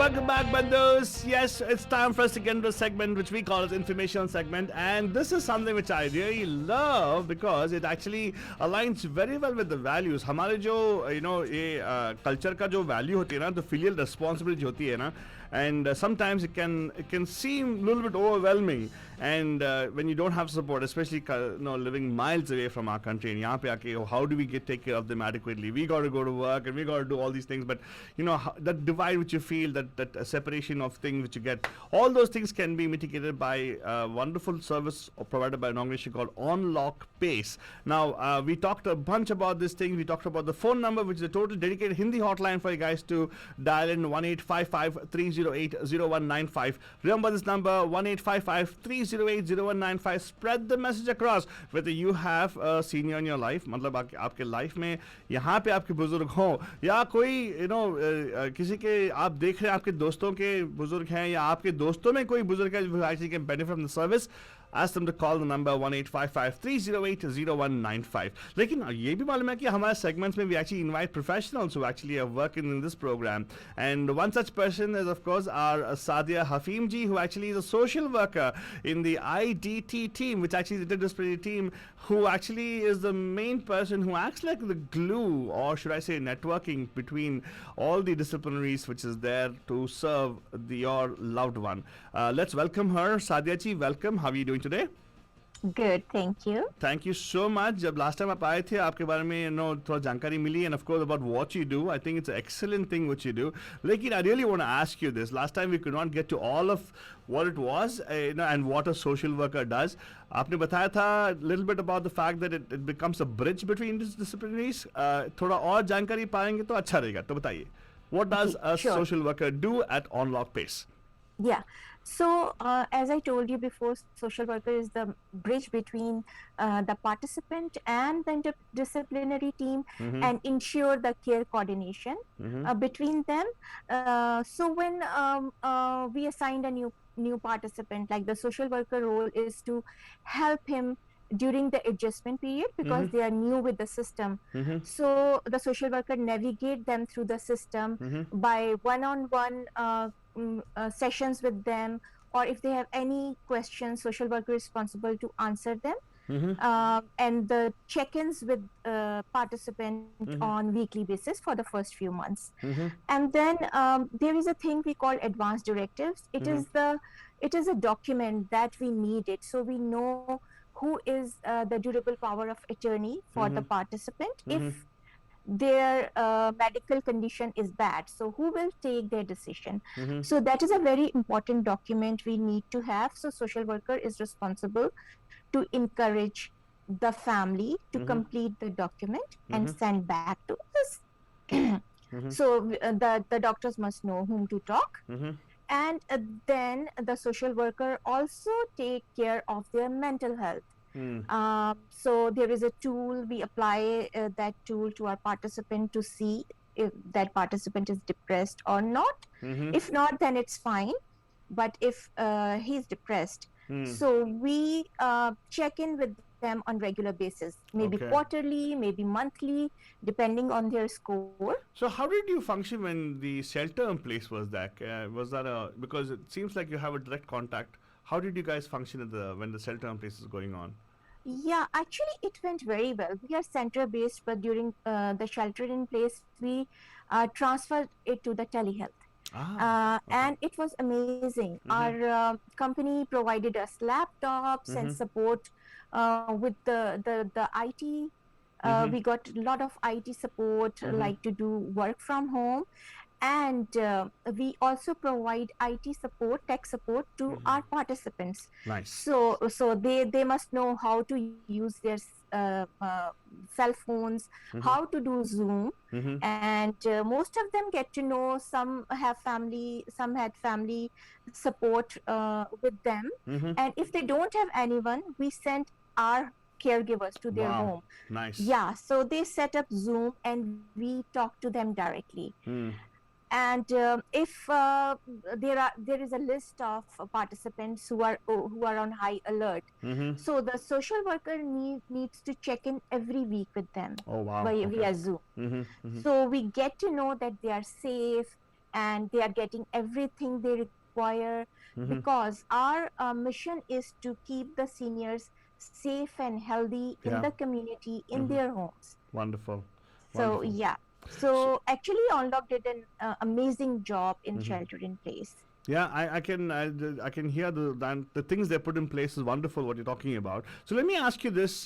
Welcome back, Bandus. Yes, it's time for us to get into a segment which we call as informational segment, and this is something which I really love because it actually aligns very well with the values. हमारे जो ये culture का जो value होती है ना, the filial responsibility होती है ना, and sometimes it can seem a little bit overwhelming, and when you don't have support, especially living miles away from our country, and यहाँ पे आके how do we take care of them adequately? We got to go to work and we got to do all these things, but that divide which you feel, that separation of things which you get, all those things can be mitigated by wonderful service provided by an organization called Unlock Pace. Now we talked a bunch about this thing. We talked about the phone number, which is a total dedicated Hindi hotline for you guys to dial in 1-855-308-0195. Remember this number 1-855-308-0195. Spread the message across. Whether you have a senior in your life, मतलब आपके life में यहाँ पे आपके बुजुर्ग हों या कोई किसी के आप देख रहे हैं आपके दोस्तों के बुजुर्ग हैं या आपके दोस्तों में कोई बुजुर्ग है जो actually can benefit from the service, ask them to call the number 1-855-308-0195. लेकिन ये भी मालूम है कि हमारे segments में we actually invite professionals who actually are working in this program, and one such person is of course our Sadia Hafeem ji, who actually is a social worker in the IDT team, which actually is the interdisciplinary team, who actually is the main person who acts like the glue, or should I say networking between all the disciplinaries which is there to serve your loved one. Let's welcome her. Sadia ji, welcome. How are you doing today? Good, thank you. Thank you so much. जब last time आप आए थे आपके बारे में थोड़ा जानकारी मिली, and of course about what you do. I think it's an excellent thing what you do. लेकिन I really want to ask you this. Last time we could not get to all of what it was, and what a social worker does. आपने बताया था a little bit about the fact that it becomes a bridge between these disciplinaries. थोड़ा और जानकारी पाएंगे तो अच्छा रहेगा. तो बताइए, what does a social worker do at Unlock Pace? Yeah. So, as I told you before, social worker is the bridge between the participant and the interdisciplinary team, and ensure the care coordination between them. So when we assigned a new participant, like the social worker role is to help him during the adjustment period, because they are new with the system. So the social worker navigate them through the system by one-on-one sessions with them, or if they have any questions, social worker is responsible to answer them. And the check-ins with participant on weekly basis for the first few months. And then there is a thing we call advanced directives. It is a document that we need it, so we know who is the durable power of attorney for the participant if their medical condition is bad, so who will take their decision. So that is a very important document we need to have. So social worker is responsible to encourage the family to complete the document and send back to us. So the doctors must know whom to talk. And then the social worker also take care of their mental health. So there is a tool, we apply that tool to our participant to see if that participant is depressed or not. If not, then it's fine. But if he's depressed, so we check in with them on regular basis, maybe quarterly, maybe monthly, depending on their score. So how did you function when the shelter in place was that? Because it seems like you have a direct contact. How did you guys function when the shelter in place is going on? Yeah, actually it went very well. We are center based, but during the shelter in place, we transferred it to the telehealth. And it was amazing. Our company provided us laptops and support with the IT. We got a lot of IT support, like to do work from home. And we also provide IT support, tech support to our participants. Nice. So they must know how to use their cell phones, how to do Zoom, and most of them get to know. Some have family, some had family support with them, and if they don't have anyone, we send our caregivers to their home. Nice. Yeah, so they set up Zoom and we talk to them directly. And if there is a list of participants who are on high alert, so the social worker needs to check in every week with them via Zoom. So we get to know that they are safe, and they are getting everything they require, because our mission is to keep the seniors safe and healthy in Yeah. the community, in their homes. Wonderful. So Wonderful. yeah, so actually Onlock did an amazing job in shelter in place. Yeah, I can hear the things they put in place is wonderful. What you're talking about. So let me ask you this,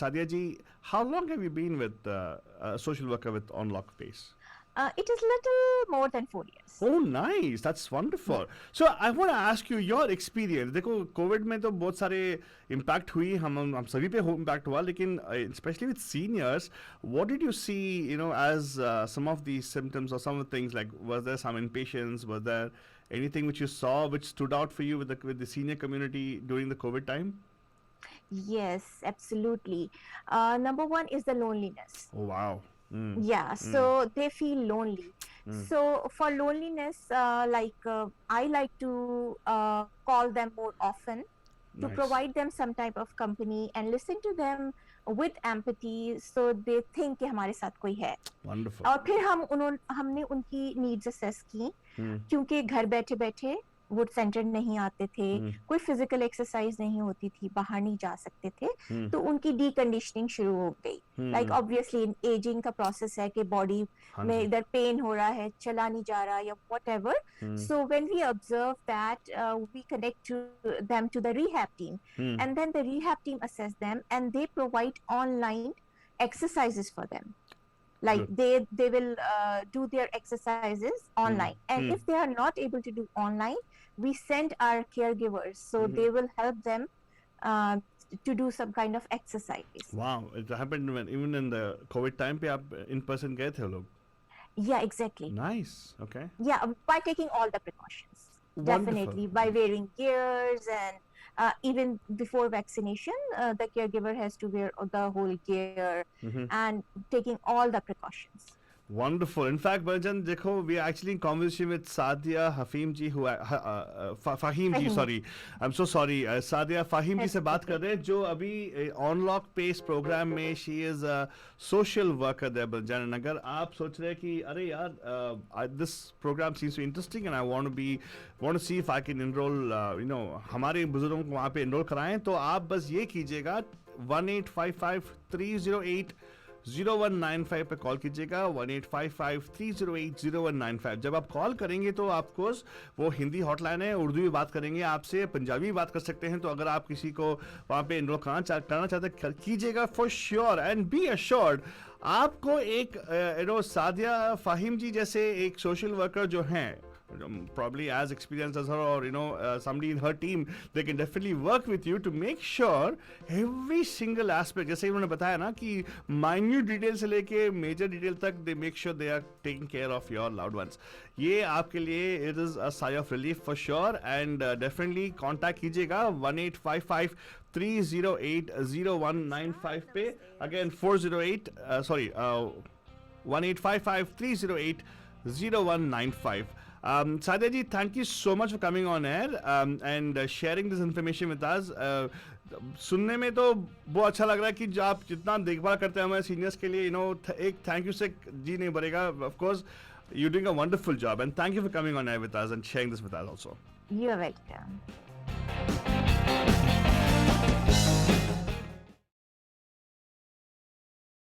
Sadia ji, how long have you been with a social worker with Unlock Base? It is little more than 4 years. Oh, nice. That's wonderful. So I want to ask you your experience. देखो Covid में तो बहुत सारे impact हुई हम सभी पे impact हुआ लेकिन especially with seniors, what did you see, as some of these symptoms or some of the things, like was there some impatience, was there anything which you saw which stood out for you with the senior community during the COVID time? Yes, absolutely. Number one is the loneliness. Oh, wow. Yeah, so they feel lonely. So for loneliness, I like to call them more often to Nice. provide them some type of company and listen to them with empathy, so they think कि हमारे साथ कोई है. Wonderful. और फिर हमने उनकी needs assess की, क्योंकि घर बैठे बैठे वो सेंटर नहीं आते थे, कोई फिजिकल एक्सरसाइज नहीं होती थी, बाहर नहीं जा सकते थे, तो उनकी डीकंडीशनिंग शुरू हो गई. लाइक ऑब्वियसली एजिंग का प्रोसेस है कि बॉडी में इधर पेन हो रहा है, चला नहीं जा रहा या whatever. So when we observe that, we connect them to the rehab team, and then the rehab team assess them and they provide online exercises for them. Like they will do their exercises online, and if they are not able to do online, we send our caregivers, so they will help them to do some kind of exercise. Wow, it happened even in the COVID time पे आप in person गए थे लोग. Yeah, exactly. Nice. Okay. Yeah, by taking all the precautions. Wonderful. Definitely, by wearing gears, and even before vaccination, the caregiver has to wear the whole gear and taking all the precautions. Wonderful. In fact, Banjan, देखो, we are actually in conversation with Sadia Hafeem ji, Fahim ji, sorry. I'm so sorry. Sadia Fahim ji से बात कर रहे हैं, जो अभी Unlock Pace program में she is a social worker there, Banjan. And अगर आप सोच रहे हैं कि अरे यार, this program seems so interesting and I want to see if I can enroll, हमारे बुजुर्गों को वहाँ पे enroll कराएं, तो आप बस ये कीजिएगा 1-855-308-0195 पे कॉल कीजिएगा. 1-855-308-0195. जब आप कॉल करेंगे तो आपको वो हिंदी हॉटलाइन है, उर्दू में बात करेंगे आपसे, पंजाबी में बात कर सकते हैं. तो अगर आप किसी को वहाँ पे इनरोल करना चाहते हैं, कीजिएगा for sure. And B assured, आपको एक सादिया फाहिम जी जैसे एक सोशल वर्कर जो हैं, probably as experienced as her, or somebody in her team, they can definitely work with you to make sure every single aspect, जैसे उन्होंने बताया ना कि minute detail से लेके major detail तक, they make sure they are taking care of your loved ones. ये आपके लिए it is a sigh of relief for sure, and definitely contact कीजिएगा 1-855-308-0195 पे. Again 1-855-308-0195. Sadia ji, thank you so much for coming on air and sharing this information with us. सुनने में तो बहुत अच्छा लग रहा है कि जो आप जितना देखभाल करते हैं हमारे सीनियर्स के लिए, एक थैंक यू से जी नहीं भरेगा. Of course, you're doing a wonderful job, and thank you for coming on air with us and sharing this with us also. You're welcome.